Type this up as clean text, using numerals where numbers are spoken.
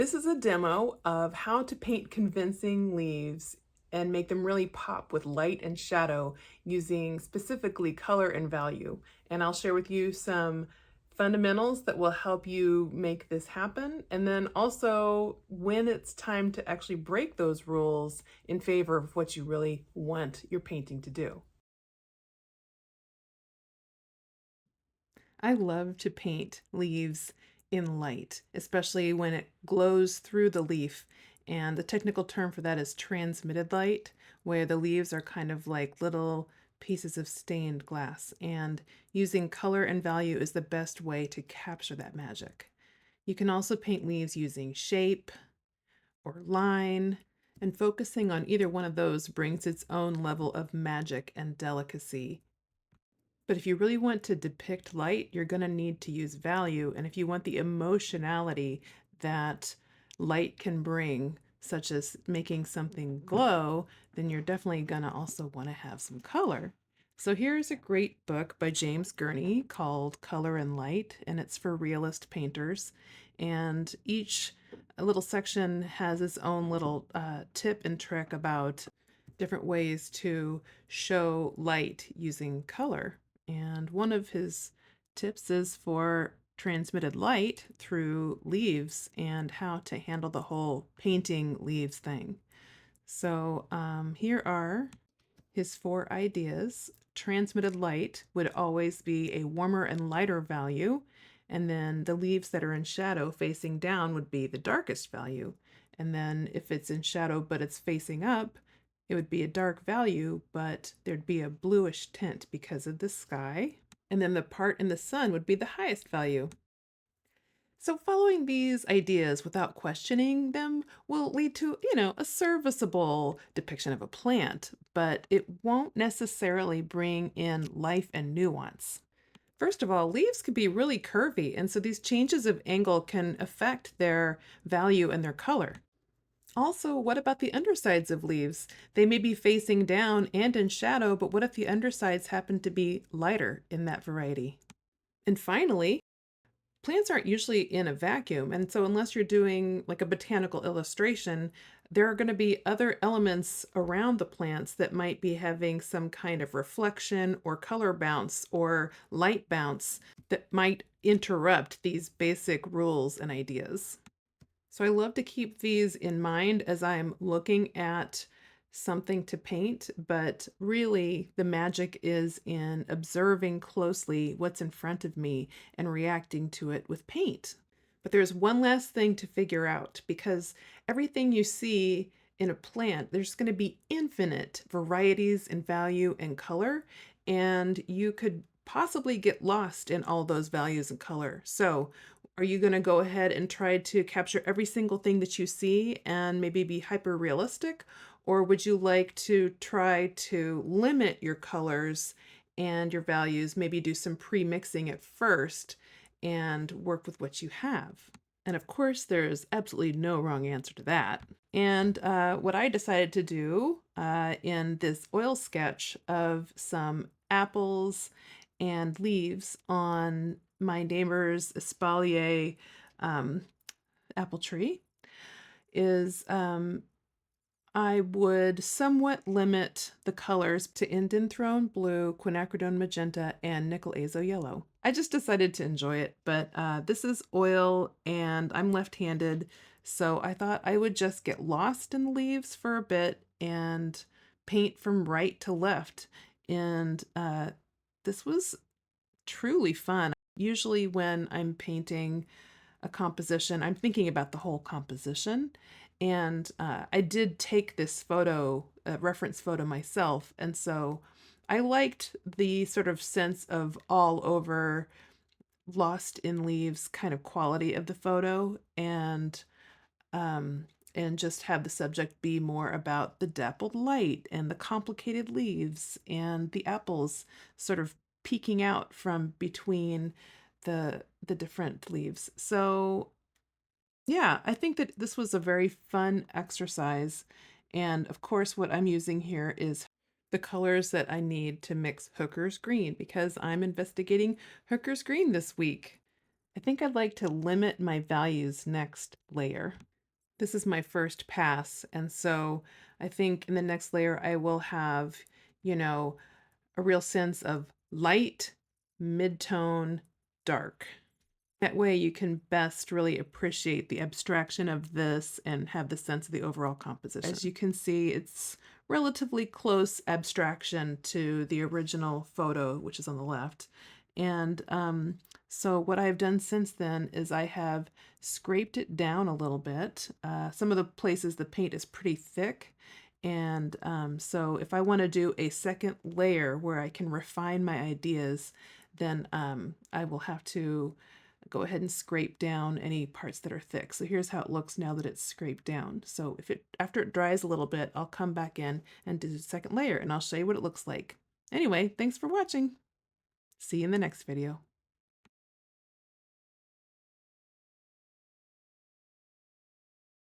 This is a demo of how to paint convincing leaves and make them really pop with light and shadow using specifically color and value. And I'll share with you some fundamentals that will help you make this happen. And then also when it's time to actually break those rules in favor of what you really want your painting to do. I love to paint leaves in light, especially when it glows through the leaf. And the technical term for that is transmitted light, where the leaves are kind of like little pieces of stained glass. And using color and value is the best way to capture that magic. You can also paint leaves using shape or line, and focusing on either one of those brings its own level of magic and delicacy. But if you really want to depict light, you're going to need to use value. And if you want the emotionality that light can bring, such as making something glow, then you're definitely going to also want to have some color. So here's a great book by James Gurney called Color and Light, and it's for realist painters. And each little section has its own little tip and trick about different ways to show light using color. And one of his tips is for transmitted light through leaves and how to handle the whole painting leaves thing. So here are his 4 ideas. Transmitted light would always be a warmer and lighter value, and then the leaves that are in shadow facing down would be the darkest value. And then if it's in shadow but it's facing up, it would be a dark value, but there'd be a bluish tint because of the sky. And then the part in the sun would be the highest value. So following these ideas without questioning them will lead to, a serviceable depiction of a plant, but it won't necessarily bring in life and nuance. First of all, leaves can be really curvy, and so these changes of angle can affect their value and their color. Also, what about the undersides of leaves? They may be facing down and in shadow, but what if the undersides happen to be lighter in that variety? And finally, plants aren't usually in a vacuum, and so unless you're doing like a botanical illustration, there are going to be other elements around the plants that might be having some kind of reflection or color bounce or light bounce that might interrupt these basic rules and ideas. So I love to keep these in mind as I'm looking at something to paint, but really the magic is in observing closely what's in front of me and reacting to it with paint. But there's one last thing to figure out because everything you see in a plant, there's going to be infinite varieties in value and color, and you could possibly get lost in all those values and color. So are you going to go ahead and try to capture every single thing that you see and maybe be hyper realistic? Or would you like to try to limit your colors and your values, maybe do some pre-mixing at first and work with what you have? And of course, there's absolutely no wrong answer to that. And what I decided to do in this oil sketch of some apples and leaves on my neighbor's espalier um, apple tree is I would somewhat limit the colors to indanthrone blue, quinacridone magenta, and nickel azo yellow. I just decided to enjoy it, but this is oil and I'm left-handed, so I thought I would just get lost in the leaves for a bit and paint from right to left. And this was truly fun. Usually when I'm painting a composition, I'm thinking about the whole composition. And I did take this photo, reference photo myself. And so I liked the sort of sense of all over lost in leaves kind of quality of the photo and just have the subject be more about the dappled light and the complicated leaves and the apples sort of peeking out from between the different leaves. So yeah, I think that this was a very fun exercise. And of course, what I'm using here is the colors that I need to mix Hooker's Green because I'm investigating Hooker's Green this week. I think I'd like to limit my values next layer. This is my first pass, and so I think in the next layer I will have, you know, a real sense of light, mid-tone, dark. That way you can best really appreciate the abstraction of this and have the sense of the overall composition. As you can see, it's relatively close abstraction to the original photo, which is on the left. And so what I've done since then is I have scraped it down a little bit. Some of the places the paint is pretty thick. And so if I want to do a second layer where I can refine my ideas, then I will have to go ahead and scrape down any parts that are thick. So here's how it looks now that it's scraped down. So after it dries a little bit, I'll come back in and do the second layer and I'll show you what it looks like. Anyway, thanks for watching. See you in the next video.